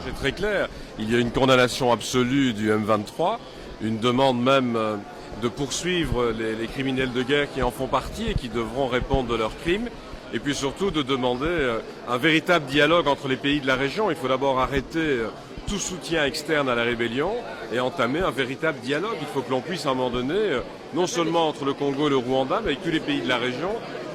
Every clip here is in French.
C'est très clair. Il y a une condamnation absolue du M23, une demande même de poursuivre les criminels de guerre qui en font partie et qui devront répondre de leurs crimes. Et puis surtout de demander un véritable dialogue entre les pays de la région. Il faut d'abord arrêter tout soutien externe à la rébellion et entamer un véritable dialogue. Il faut que l'on puisse à un moment donné, non seulement entre le Congo et le Rwanda, mais avec tous les pays de la région,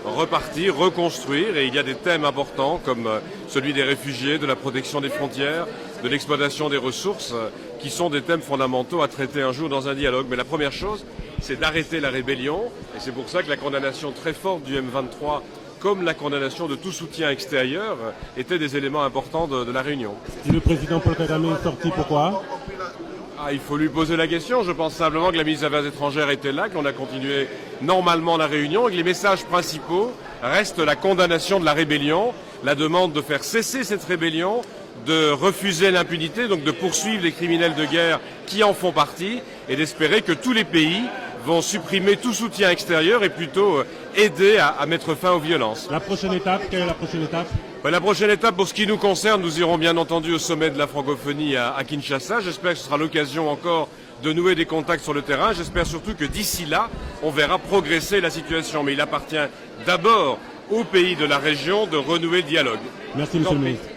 repartir, reconstruire. Et il y a des thèmes importants comme celui des réfugiés, de la protection des frontières, de l'exploitation des ressources, qui sont des thèmes fondamentaux à traiter un jour dans un dialogue. Mais la première chose, c'est d'arrêter la rébellion. Et c'est pour ça que la condamnation très forte du M23, comme la condamnation de tout soutien extérieur, étaient des éléments importants de la réunion. Si le président Paul Kagame est sorti, pourquoi? Il faut lui poser la question. Je pense simplement que la ministre des Affaires étrangères était là, qu'on a continué normalement la réunion et que les messages principaux restent la condamnation de la rébellion, la demande de faire cesser cette rébellion, de refuser l'impunité, donc de poursuivre les criminels de guerre qui en font partie et d'espérer que tous les pays vont supprimer tout soutien extérieur et plutôt aider à mettre fin aux violences. La prochaine étape, quelle est la prochaine étape? La prochaine étape, pour ce qui nous concerne, nous irons bien entendu au sommet de la francophonie à Kinshasa. J'espère que ce sera l'occasion encore de nouer des contacts sur le terrain. J'espère surtout que d'ici là, on verra progresser la situation. Mais il appartient d'abord aux pays de la région de renouer le dialogue. Merci, monsieur le ministre.